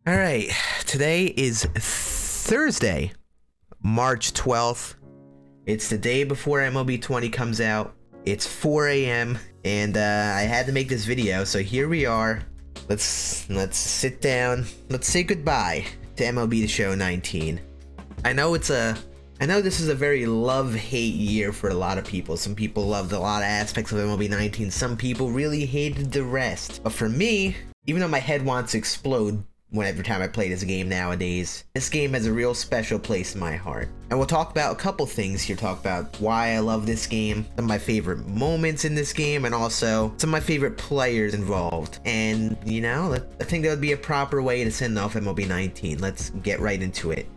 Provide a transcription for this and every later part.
All right, today is Thursday, March 12th. It's the day before MLB 20 comes out. It's 4 a.m. and I had to make this video, so here we are. Let's sit down. Let's say goodbye to MLB The Show 19. I know this is a very love-hate year for a lot of people. Some people loved a lot of aspects of MLB 19. Some people really hated the rest. But for me, even though my head wants to explode every time I play this game nowadays, this game has a real special place in my heart. And we'll talk about a couple things here. Talk about why I love this game, some of my favorite moments in this game, and also some of my favorite players involved. And, you know, I think that would be a proper way to send off MLB 19. Let's get right into it.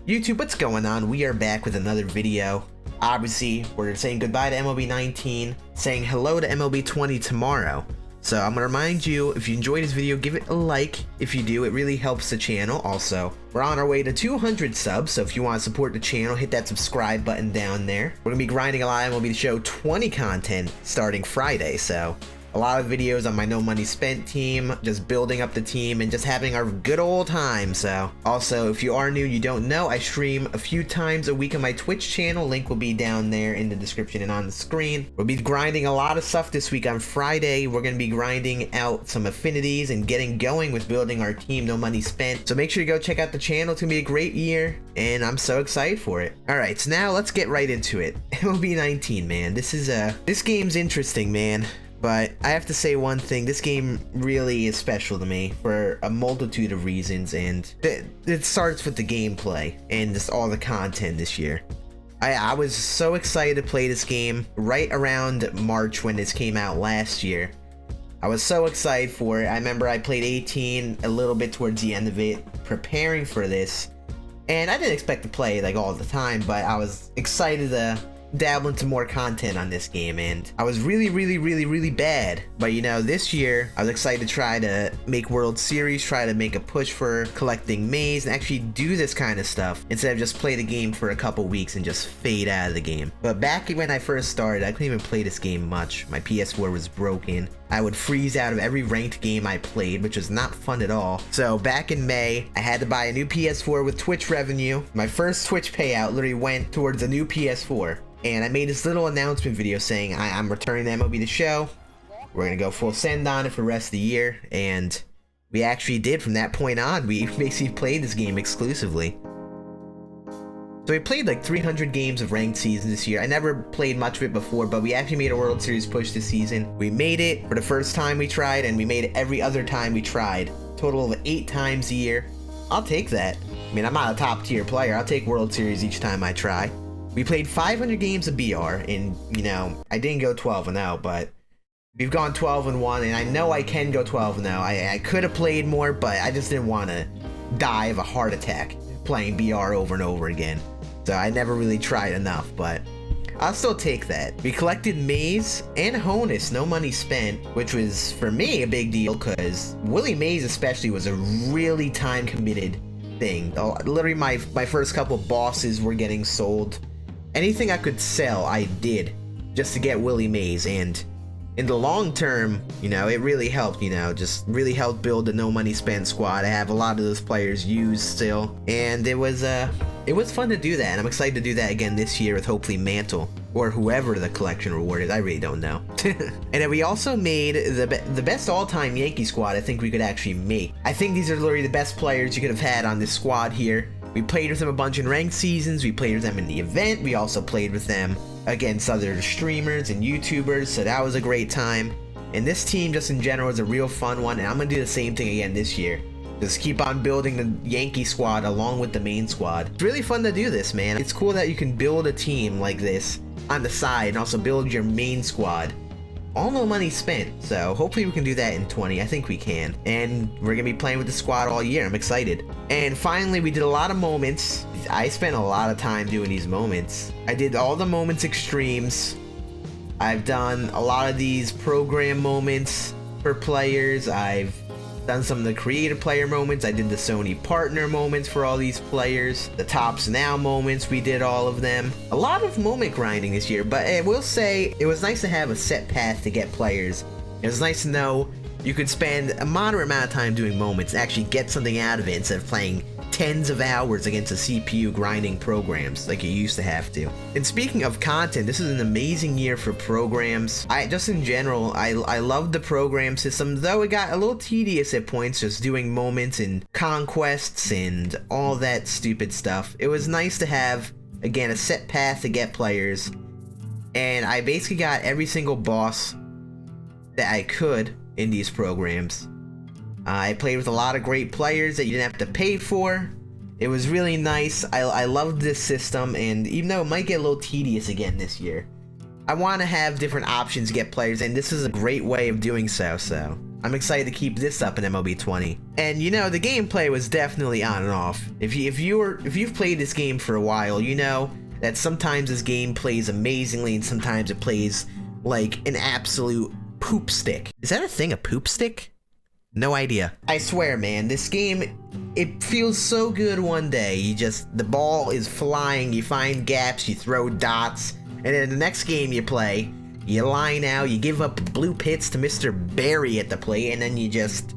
YouTube, what's going on? We are back with another video. Obviously, we're saying goodbye to MLB 19, saying hello to MLB 20 tomorrow. So I'm gonna remind you, if you enjoyed this video, give it a like. If you do, it really helps the channel. Also, we're on our way to 200 subs, so if you want to support the channel, hit that subscribe button down there. We're gonna be grinding a lot of MLB The Show 20 content starting Friday, so a lot of videos on my No Money Spent team, just building up the team and just having our good old time. So also, if you are new, you don't know, I stream a few times a week on my Twitch channel. Link will be down there in the description and on the screen. We'll be grinding a lot of stuff this week. On Friday, we're going to be grinding out some affinities and getting going with building our team, No Money Spent. So make sure you go check out the channel. It's going to be a great year and I'm so excited for it. All right, so now let's get right into it. MLB 19, man. This game's interesting, man. But I have to say one thing, this game really is special to me for a multitude of reasons, and it starts with the gameplay and just all the content this year. I was so excited to play this game right around March when this came out last year. I was so excited for it. I remember I played 18 a little bit towards the end of it, preparing for this, and I didn't expect to play like all the time, but I was excited to dabble into more content on this game, and I was really bad. But you know, this year I was excited to try to make World Series, try to make a push for collecting Mays, and actually do this kind of stuff instead of just play the game for a couple weeks and just fade out of the game. But back when I first started, I couldn't even play this game much. My PS4 was broken. I would freeze out of every ranked game I played, which was not fun at all. So back in May, I had to buy a new PS4 with Twitch revenue. My first Twitch payout literally went towards a new PS4. And I made this little announcement video saying I'm returning to MLB The Show. We're going to go full send on it for the rest of the year. And we actually did. From that point on, we basically played this game exclusively. So we played like 300 games of ranked season this year. I never played much of it before, but we actually made a World Series push this season. We made it for the first time we tried, and we made it every other time we tried. Total of 8 times a year. I'll take that. I mean, I'm not a top tier player. I'll take World Series each time I try. We played 500 games of BR, and, you know, I didn't go 12-0, but we've gone 12-1, and I know I can go 12-0. I could have played more, but I just didn't want to die of a heart attack playing BR over and over again. So I never really tried enough, but I'll still take that. We collected Mays and Honus, No Money Spent, which was, for me, a big deal, because Willie Mays especially was a really time-committed thing. Literally, my first couple bosses were getting sold. Anything I could sell, I did, just to get Willie Mays, and in the long term, you know, it really helped, you know, just really helped build the No Money Spent squad. I have a lot of those players used still, and it was fun to do that, and I'm excited to do that again this year with hopefully Mantle, or whoever the collection reward is. I really don't know. And then we also made the best all-time Yankee squad I think we could actually make. I think these are literally the best players you could have had on this squad here. We played with them a bunch in ranked seasons, we played with them in the event, we also played with them against other streamers and YouTubers, so that was a great time. And this team just in general is a real fun one, and I'm going to do the same thing again this year. Just keep on building the Yankee squad along with the main squad. It's really fun to do this, man. It's cool that you can build a team like this on the side and also build your main squad. All No Money Spent, so hopefully we can do that in 20. I think we can, and we're gonna be playing with the squad all year. I'm excited. And finally, we did a lot of moments. I spent a lot of time doing these moments. I did all the moments extremes. I've done a lot of these program moments for players. I've done some of the creative player moments. I did the Sony partner moments for all these players. The Tops Now moments, we did all of them. A lot of moment grinding this year, but I will say it was nice to have a set path to get players. It was nice to know you could spend a moderate amount of time doing moments and actually get something out of it instead of playing tens of hours against a CPU grinding programs like you used to have to. And speaking of content, this is an amazing year for programs. Just in general, I love the program system, though it got a little tedious at points just doing moments and conquests and all that stupid stuff. It was nice to have, again, a set path to get players, and I basically got every single boss that I could in these programs. I played with a lot of great players that you didn't have to pay for. It was really nice. I loved this system, and even though it might get a little tedious again this year, I want to have different options to get players, and this is a great way of doing so, I'm excited to keep this up in MLB 20. And you know, the gameplay was definitely on and off. If you've played this game for a while, you know that sometimes this game plays amazingly and sometimes it plays like an absolute poop stick. Is that a thing, a poop stick? No idea. I swear, man, this game, it feels so good one day. The ball is flying, you find gaps, you throw dots, and then the next game you play, you line out, you give up blue pits to Mr. Barry at the plate, and then you just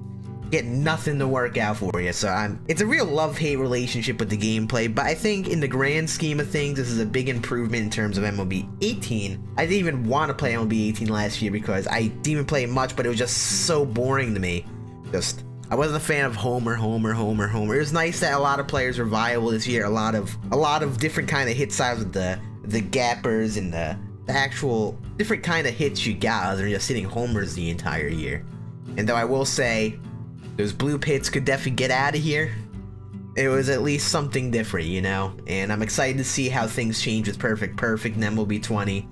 get nothing to work out for you. So it's a real love-hate relationship with the gameplay, but I think in the grand scheme of things, this is a big improvement in terms of MLB 18. I didn't even want to play MLB 18 last year because I didn't even play much, but it was just so boring to me. I wasn't a fan of Homer. It was nice that a lot of players were viable this year. A lot of different kind of hit styles with the gappers and the actual different kind of hits you got other than just hitting homers the entire year. And though I will say, those blue pits could definitely get out of here. It was at least something different, you know? And I'm excited to see how things change with Perfect in MLB 20.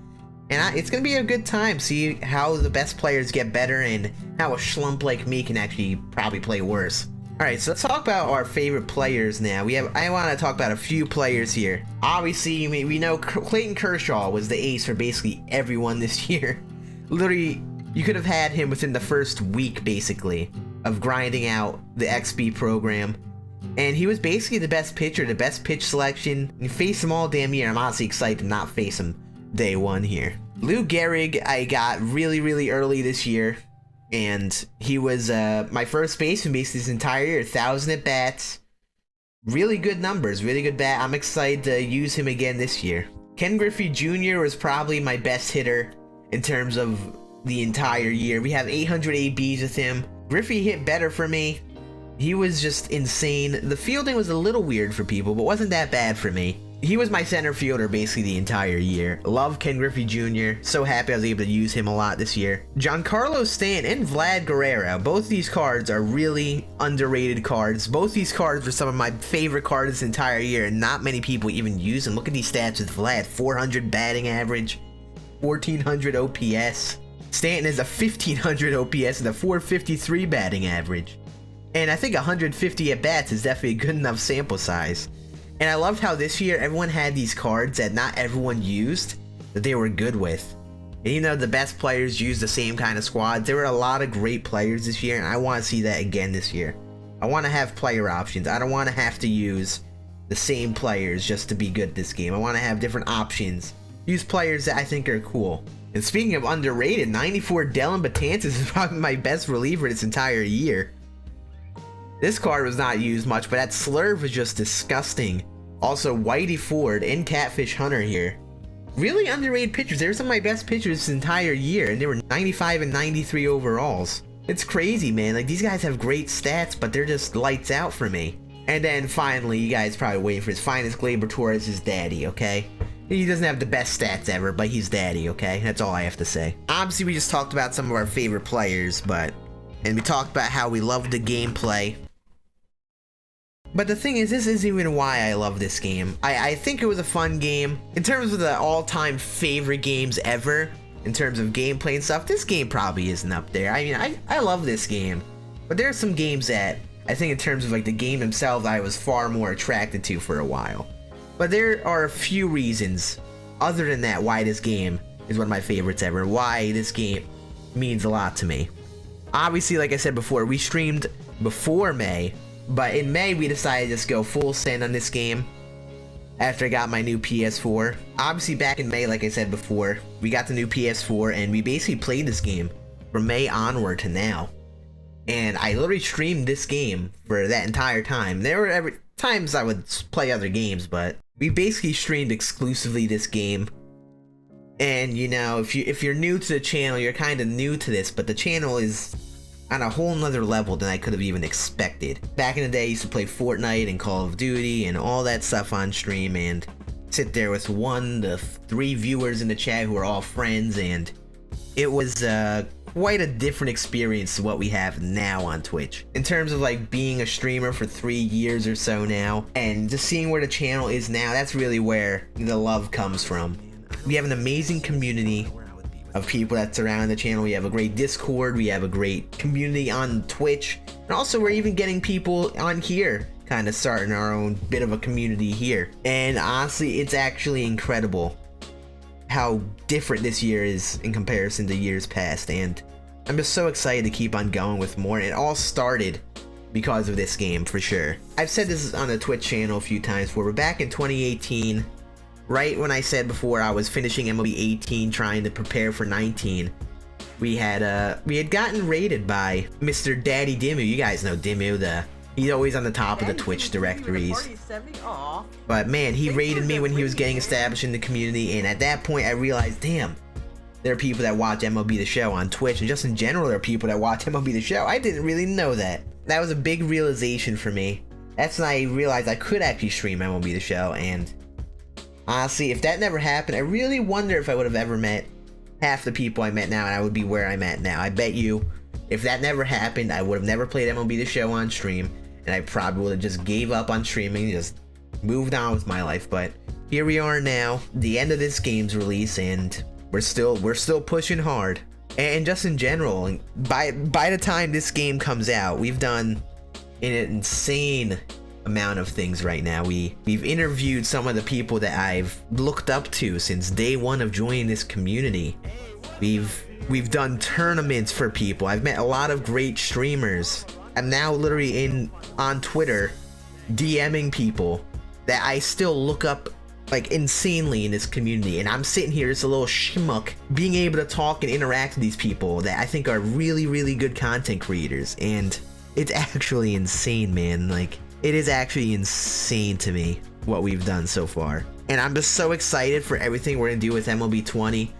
And it's going to be a good time, see how the best players get better and how a schlump like me can actually probably play worse. Alright, so let's talk about our favorite players now. I want to talk about a few players here. Obviously, we know Clayton Kershaw was the ace for basically everyone this year. Literally, you could have had him within the first week, basically, of grinding out the XP program. And he was basically the best pitcher, the best pitch selection. You face him all damn year. I'm honestly excited to not face him day one here. Lou Gehrig, I got really early this year, and he was my first baseman basically this entire year. 1,000 at bats, really good numbers, really good bat. I'm excited to use him again this year. Ken Griffey Jr. was probably my best hitter in terms of the entire year. We have 800 ABs with him. Griffey hit better for me. He was just insane. The fielding was a little weird for people, but wasn't that bad for me. He was my center fielder basically the entire year. Love Ken Griffey Jr. So happy I was able to use him a lot this year. Giancarlo Stanton and Vlad Guerrero. Both these cards are really underrated cards. Both these cards were some of my favorite cards this entire year, and not many people even use them. Look at these stats with Vlad. 400 batting average, 1,400 OPS. Stanton is a 1,500 OPS and a 453 batting average. And I think 150 at-bats is definitely a good enough sample size. And I loved how this year everyone had these cards that not everyone used, that they were good with. And you know, the best players used the same kind of squad. There were a lot of great players this year, and I want to see that again this year. I want to have player options. I don't want to have to use the same players just to be good at this game. I want to have different options. Use players that I think are cool. And speaking of underrated, 94 Dellin Betances is probably my best reliever this entire year. This card was not used much, but that slurve was just disgusting. Also, Whitey Ford and Catfish Hunter here. Really underrated pitchers. They were some of my best pitchers this entire year, and they were 95 and 93 overalls. It's crazy, man. Like, these guys have great stats, but they're just lights out for me. And then finally, you guys probably waiting for his finest, Gleyber Torres, his daddy, okay? He doesn't have the best stats ever, but he's daddy, okay? That's all I have to say. Obviously, we just talked about some of our favorite players, and we talked about how we love the gameplay. But the thing is, this isn't even why I love this game. I think it was a fun game. In terms of the all-time favorite games ever, in terms of gameplay and stuff, this game probably isn't up there. I mean, I love this game. But there are some games that, I think in terms of like the game themselves, I was far more attracted to for a while. But there are a few reasons, other than that, why this game is one of my favorites ever. Why this game means a lot to me. Obviously, like I said before, we streamed before May. But in May, we decided to just go full send on this game after I got my new PS4. Obviously, back in May, like I said before, we got the new PS4, and we basically played this game from May onward to now. and I literally streamed this game for that entire time. There were times I would play other games, but we basically streamed exclusively this game. And you know, if you're new to the channel, you're kind of new to this, but the channel is on a whole nother level than I could have even expected. Back in the day, I used to play Fortnite and Call of Duty and all that stuff on stream, and sit there with 1 to 3 viewers in the chat who are all friends, and it was quite a different experience to what we have now on Twitch. In terms of like being a streamer for 3 years or so now, and just seeing where the channel is now, that's really where the love comes from. We have an amazing community of people that surround the channel. We have a great Discord, we have a great community on Twitch, and also we're even getting people on here, kind of starting our own bit of a community here. And honestly, it's actually incredible how different this year is in comparison to years past, and I'm just so excited to keep on going with more. And it all started because of this game, for sure. I've said this on the Twitch channel a few times before, but back in 2018, right when I said before I was finishing MLB 18, trying to prepare for 19, we had gotten raided by Mr. Daddy Dimmu. You guys know Dimmu, he's always on the top of the Twitch directories. But man, he raided me when he was getting established in the community, and at that point I realized, damn, there are people that watch MLB The Show on Twitch, and just in general there are people that watch MLB The Show. I didn't really know that. That was a big realization for me. That's when I realized I could actually stream MLB The Show, and honestly, if that never happened, I really wonder if I would have ever met half the people I met now, and I would be where I'm at now. I bet you, if that never happened, I would have never played MLB The Show on stream, and I probably would have just gave up on streaming, just moved on with my life. But here we are now, the end of this game's release, and we're still pushing hard. And just in general, by the time this game comes out, we've done an insane amount of things right now. We've interviewed some of the people that I've looked up to since day one of joining this community. We've done tournaments for people. I've met a lot of great streamers. I'm now literally on Twitter DMing people that I still look up like insanely in this community, and I'm sitting here as a little schmuck being able to talk and interact with these people that I think are really, really good content creators. And it's actually insane, man. Like, it is actually insane to me what we've done so far. And I'm just so excited for everything we're gonna do with MLB 20.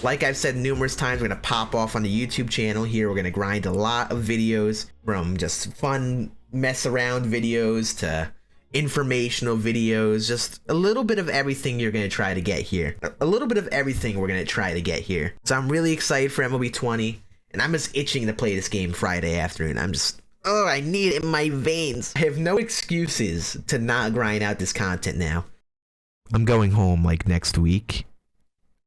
Like I've said numerous times, we're gonna pop off on the YouTube channel here. We're gonna grind a lot of videos, from just fun mess around videos to informational videos, just a little bit of everything you're gonna try to get here. A little bit of everything we're gonna try to get here. So I'm really excited for MLB 20, and I'm just itching to play this game Friday afternoon. Oh, I need it in my veins. I have no excuses to not grind out this content now. I'm going home like next week,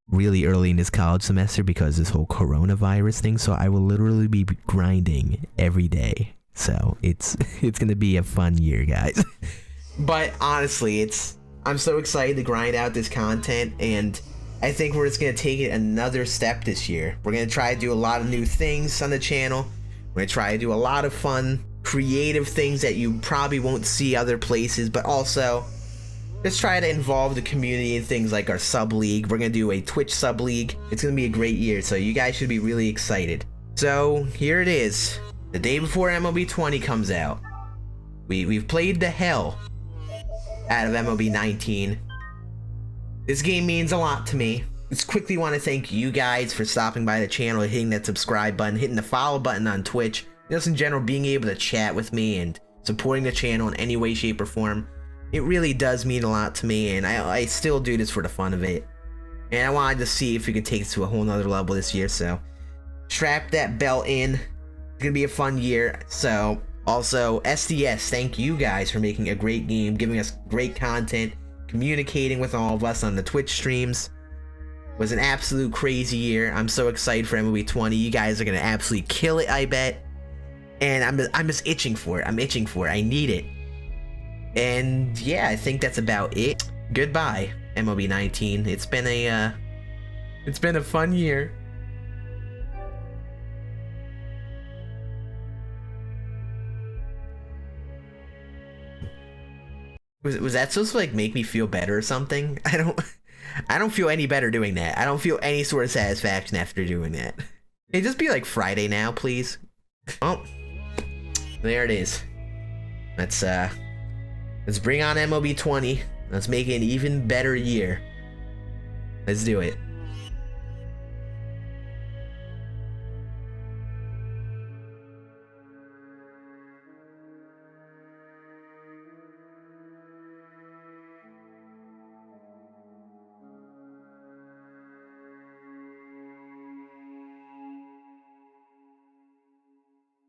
really early in this college semester, because this whole coronavirus thing, so I will literally be grinding every day. So it's gonna be a fun year, guys. But honestly, I'm so excited to grind out this content, and I think we're just gonna take it another step this year. We're gonna try to do a lot of new things on the channel. We're gonna try to do a lot of fun, creative things that you probably won't see other places, but also just try to involve the community in things like our sub league. We're gonna do a Twitch sub league. It's gonna be a great year, so you guys should be really excited. So here it is, the day before MLB 20 comes out. We've played the hell out of MLB 19. This game means a lot to me. Just quickly want to thank you guys for stopping by the channel, hitting that subscribe button, hitting the follow button on Twitch, just in general being able to chat with me and supporting the channel in any way, shape, or form. It really does mean a lot to me, and I still do this for the fun of it. And I wanted to see if we could take it to a whole nother level this year, so strap that belt in. It's gonna be a fun year. So also, SDS, thank you guys for making a great game, giving us great content, communicating with all of us on the Twitch streams. It was an absolute crazy year. I'm so excited for MLB 20. You guys are gonna absolutely kill it, I bet. And I'm just itching for it. I'm itching for it. I need it. And yeah, I think that's about it. Goodbye, MLB 19. It's been a fun year. Was that supposed to like make me feel better or something? I don't feel any better doing that. I don't feel any sort of satisfaction after doing that. It just be like Friday now, please. Oh, There it is. Let's bring on MLB 20. Let's make it an even better year. Let's do it.